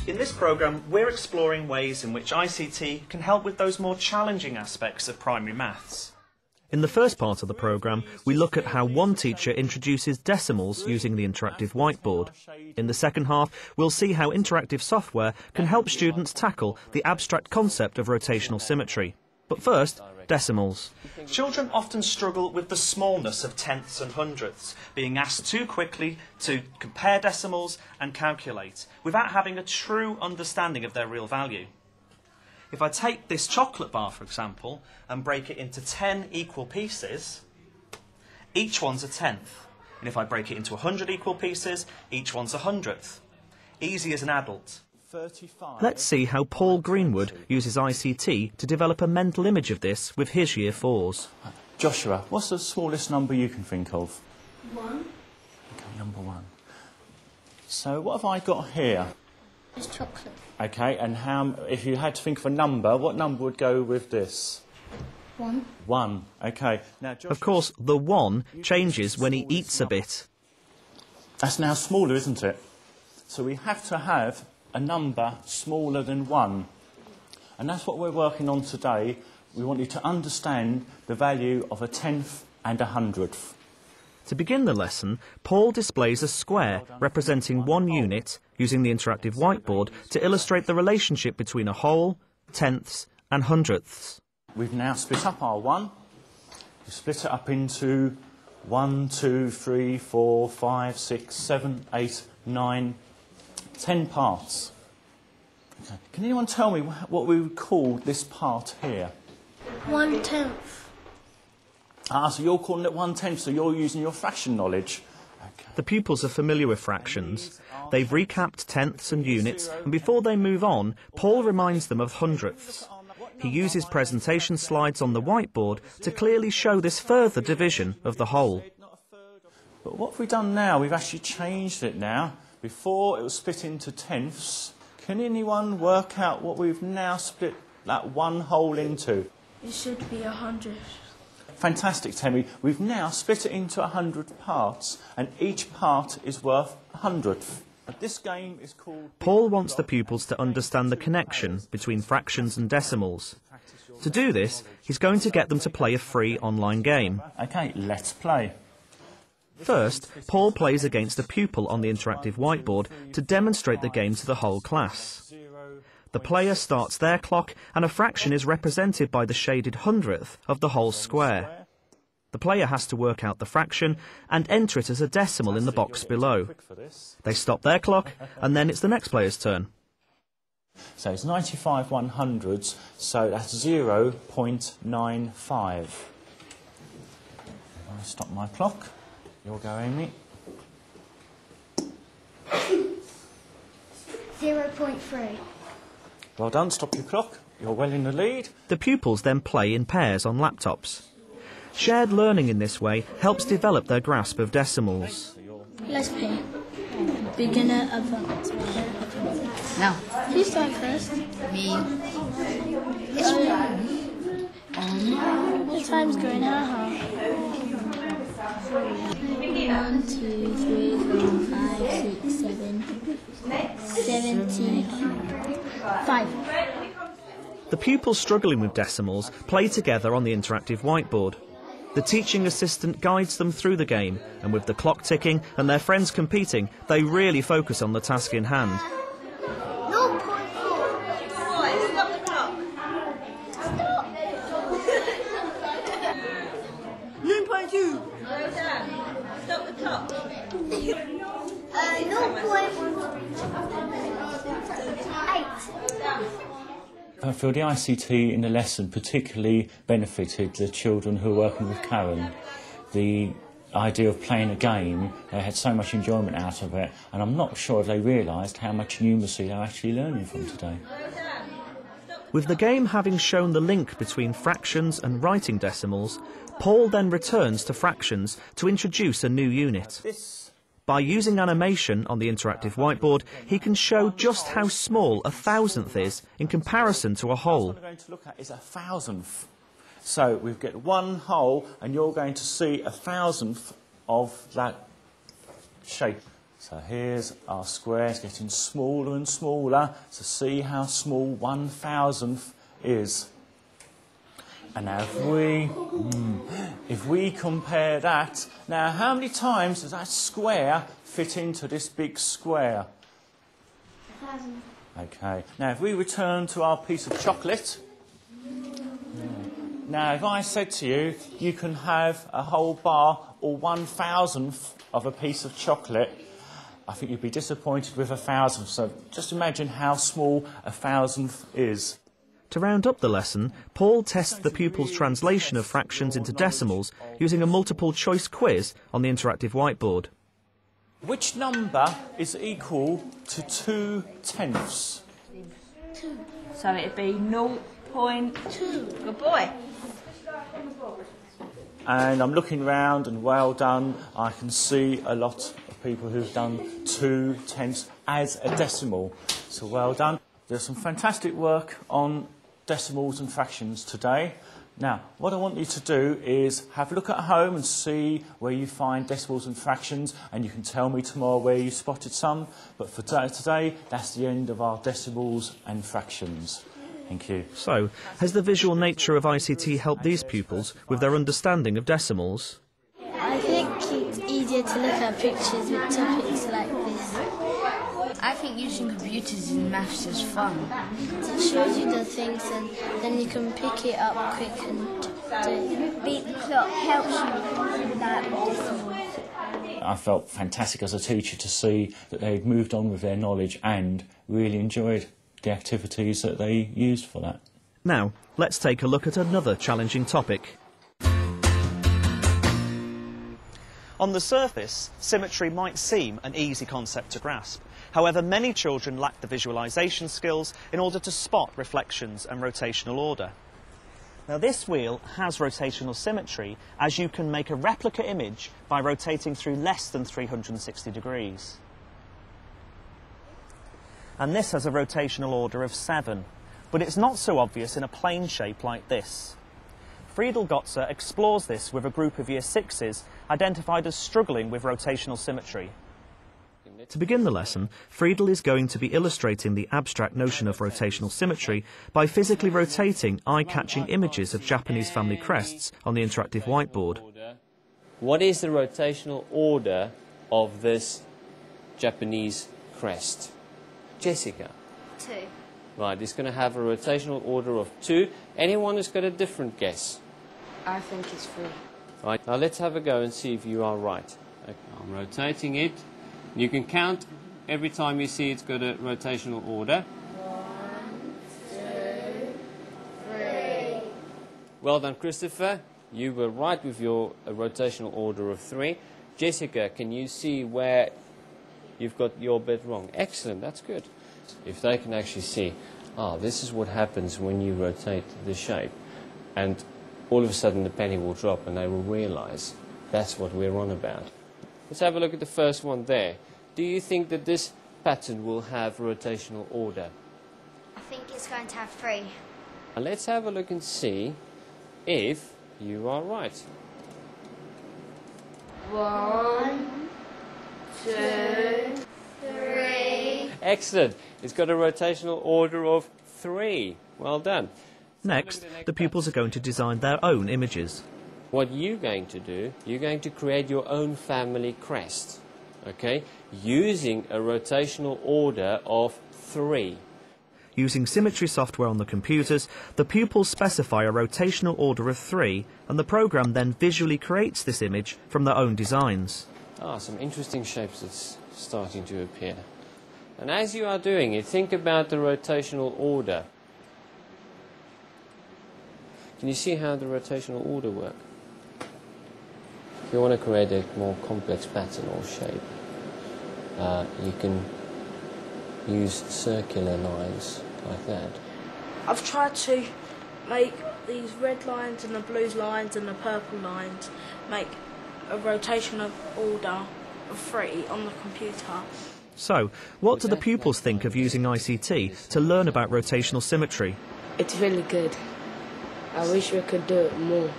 In this programme, we're exploring ways in which ICT can help with those more challenging aspects of primary maths. In the first part of the programme, we look at how one teacher introduces decimals using the interactive whiteboard. In the second half, we'll see how interactive software can help students tackle the abstract concept of rotational symmetry. But first, decimals. Children often struggle with the smallness of tenths and hundredths, being asked too quickly to compare decimals and calculate, without having a true understanding of their real value. If I take this chocolate bar, for example, and break it into 10 equal pieces, each one's a tenth. And if I break it into 100 equal pieces, each one's a hundredth. Easy as an adult. Let's see how Paul Greenwood uses ICT to develop a mental image of this with his Year 4s. Joshua, what's the smallest number you can think of? 1. Okay, number 1. So what have I got here? It's chocolate. Okay, and if you had to think of a number, what number would go with this? 1. 1. Okay. Now, Joshua, Of course, the 1 changes when he eats a bit. that's now smaller, isn't it? So we have to have a number smaller than 1. And that's what we're working on today. We want you to understand the value of a tenth and a hundredth. To begin the lesson, Paul displays a square representing 1 unit using the interactive whiteboard to illustrate the relationship between a whole, tenths and hundredths. We've now split up our 1. We split it up into 1, 2, 3, 4, 5, 6, 7, 8, 9, 10 parts. Okay. Can anyone tell me what we would call this part here? 1/10. So you're calling it 1/10, so you're using your fraction knowledge. Okay. The pupils are familiar with fractions. They've recapped tenths and units, and before they move on, Paul reminds them of hundredths. He uses presentation slides on the whiteboard to clearly show this further division of the whole. But what have we done now? We've actually changed it now. Before, it was split into tenths. Can anyone work out what we've now split that 1 whole into? It should be 100. Fantastic, Temi. We've now split it into 100 parts, and each part is worth 100th. This game is called... Paul wants the pupils to understand the connection between fractions and decimals. To do this, he's going to get them to play a free online game. OK, let's play. First, Paul plays against a pupil on the interactive whiteboard to demonstrate the game to the whole class. The player starts their clock and a fraction is represented by the shaded hundredth of the whole square. The player has to work out the fraction and enter it as a decimal in the box below. They stop their clock and then it's the next player's turn. So it's 95 100ths, so that's 0.95. I'll stop my clock. You'll go, Amy. 0.3. Well done, stop your clock. You're well in the lead. The pupils then play in pairs on laptops. Shared learning in this way helps develop their grasp of decimals. Let's play. Beginner, advanced. Now, Who's starting first? me. It's What time's going out? 1, 2, 3, 4, 5, 6, 7, 75. The pupils struggling with decimals play together on the interactive whiteboard. The teaching assistant guides them through the game, and with the clock ticking and their friends competing, they really focus on the task in hand. 0.2. Stop the clock. 0.8. I feel the ICT in the lesson particularly benefited the children who were working with Karen. The idea of playing a game, they had so much enjoyment out of it, and I'm not sure if they realised how much numeracy they're actually learning from today. With the game having shown the link between fractions and writing decimals, Paul then returns to fractions to introduce a new unit. By using animation on the interactive whiteboard, he can show just how small a thousandth is in comparison to a whole. What we're going to look at is a thousandth. So we get 1 whole, and you're going to see a thousandth of that shape. So here's our squares getting smaller and smaller to see how small 1,000th is. And now if we compare that, now how many times does that square fit into this big square? 1,000. Okay, now if we return to our piece of chocolate, now if I said to you, you can have a whole bar or 1,000th of a piece of chocolate, I think you'd be disappointed with 1,000th. So just imagine how small 1,000th is. To round up the lesson, Paul tests the pupils' translation of fractions into decimals using a multiple-choice quiz on the interactive whiteboard. Which number is equal to 2/10? 2. So it'd be 0.2. Good boy. And I'm looking round, and well done. I can see a lot of people who've done 2/10 as a decimal. So well done. There's some fantastic work on decimals and fractions today. Now, what I want you to do is have a look at home and see where you find decimals and fractions, and you can tell me tomorrow where you spotted some. But for today, that's the end of our decimals and fractions. Thank you. So, has the visual nature of ICT helped these pupils with their understanding of decimals? I think it's easier to look at pictures with topics like this. I think using computers in maths is fun. It shows you the things and then you can pick it up quick and do it. Beat the clock helps you with that decimals. I felt fantastic as a teacher to see that they'd moved on with their knowledge and really enjoyed the activities that they used for that. Now, let's take a look at another challenging topic. On the surface, symmetry might seem an easy concept to grasp. However, many children lack the visualisation skills in order to spot reflections and rotational order. Now, this wheel has rotational symmetry, as you can make a replica image by rotating through less than 360 degrees. And this has a rotational order of 7, but it's not so obvious in a plane shape like this. Friedel Gotzer explores this with a group of Year 6s identified as struggling with rotational symmetry. To begin the lesson, Friedel is going to be illustrating the abstract notion of rotational symmetry by physically rotating eye-catching images of Japanese family crests on the interactive whiteboard. What is the rotational order of this Japanese crest? Jessica? 2. Right, it's going to have a rotational order of 2. Anyone who's got a different guess? I think it's 3. Right, now let's have a go and see if you are right. Okay, I'm rotating it. You can count every time you see it's got a rotational order. 1, 2, 3. Well done, Christopher. You were right with your rotational order of 3. Jessica, can you see where you've got your bit wrong? Excellent, that's good. If they can actually see, this is what happens when you rotate the shape, and all of a sudden the penny will drop and they will realise that's what we're on about. Let's have a look at the first one there. Do you think that this pattern will have rotational order? I think it's going to have 3. And let's have a look and see if you are right. 1, 2, 3. Excellent. It's got a rotational order of 3. Well done. Next, the pupils are going to design their own images. What you're going to do, you're going to create your own family crest, okay, using a rotational order of 3. Using symmetry software on the computers, the pupils specify a rotational order of 3, and the program then visually creates this image from their own designs. Some interesting shapes that's starting to appear. And as you are doing it, think about the rotational order. Can you see how the rotational order works? If you want to create a more complex pattern or shape, you can use circular lines like that. I've tried to make these red lines and the blue lines and the purple lines make a rotational order of 3 on the computer. So, what do the pupils think of using ICT to learn about rotational symmetry? It's really good. I wish we could do it more.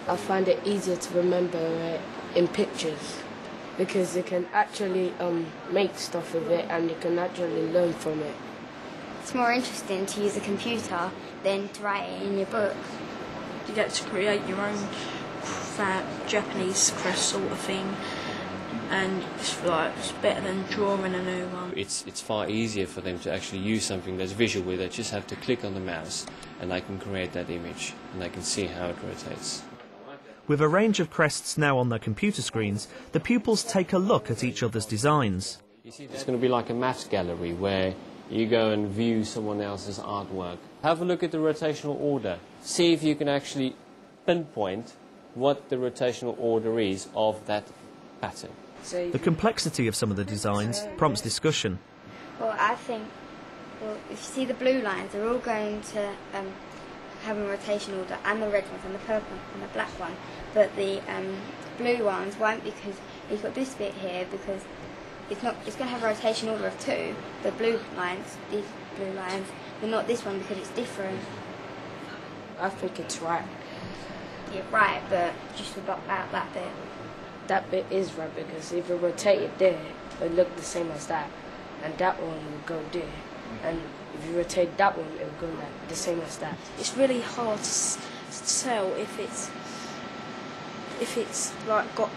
I find it easier to remember it in pictures because they can actually make stuff with it and you can actually learn from it. It's more interesting to use a computer than to write it in your book. You get to create your own Japanese crest sort of thing, and it's better than drawing a new one. It's far easier for them to actually use something that's visual, where they just have to click on the mouse and they can create that image and they can see how it rotates. With a range of crests now on their computer screens, the pupils take a look at each other's designs. You see, it's going to be like a maths gallery where you go and view someone else's artwork. Have a look at the rotational order. See if you can actually pinpoint what the rotational order is of that pattern. The complexity of some of the designs prompts discussion. Well, I think, if you see the blue lines, they're all going to have a rotation order, and the red ones, and the purple and the black one. But the blue ones won't, because you've got this bit here, because it's going to have a rotation order of 2. The blue lines, these blue lines, but not this one because it's different. I think it's right. Yeah, right, but just about that bit. That bit is right, because if you rotate it there, it'll look the same as that. And that one will go there. And if you rotate that one, it'll go like the same as that. It's really hard to tell if it's like got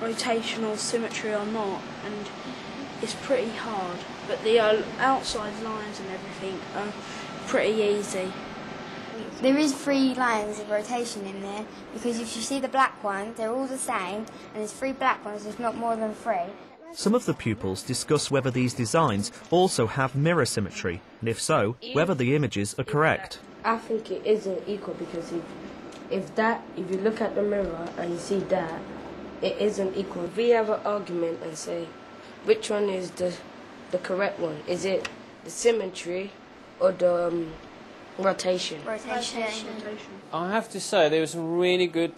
rotational symmetry or not, and it's pretty hard. But the outside lines and everything are pretty easy. There is 3 lines of rotation in there, because if you see the black ones, they're all the same, and there's 3 black ones, there's not more than 3. Some of the pupils discuss whether these designs also have mirror symmetry, and if so, whether the images are correct. I think it isn't equal, because if you look at the mirror and you see that, it isn't equal. We have an argument and say, which one is the correct one? Is it the symmetry or the rotation? Rotation. I have to say there was some really good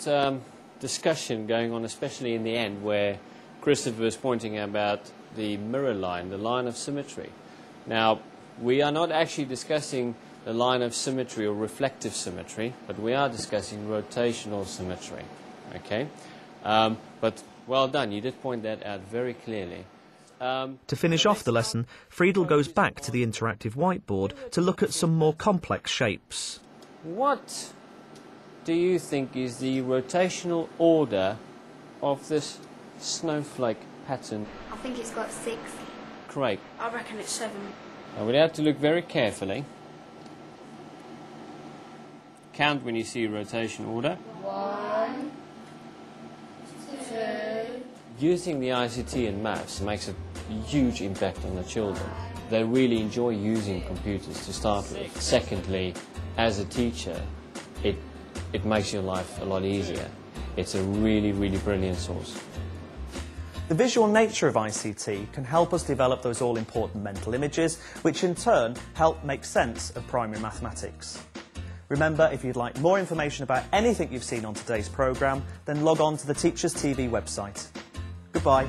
discussion going on, especially in the end, where Christopher was pointing about the mirror line, the line of symmetry. Now, we are not actually discussing the line of symmetry or reflective symmetry, but we are discussing rotational symmetry. Okay? But well done, you did point that out very clearly. To finish off the lesson, Friedel goes back to the interactive whiteboard to look at some more complex shapes. What do you think is the rotational order of this snowflake pattern? I think it's got 6. Craig? I reckon it's 7. Now we'd have to look very carefully. Count when you see rotation order. 1, 2. Using the ICT and maths makes a huge impact on the children. They really enjoy using computers to start with. Secondly, as a teacher, it makes your life a lot easier. It's a really, really brilliant source. The visual nature of ICT can help us develop those all-important mental images, which in turn help make sense of primary mathematics. Remember, if you'd like more information about anything you've seen on today's programme, then log on to the Teachers TV website. Goodbye.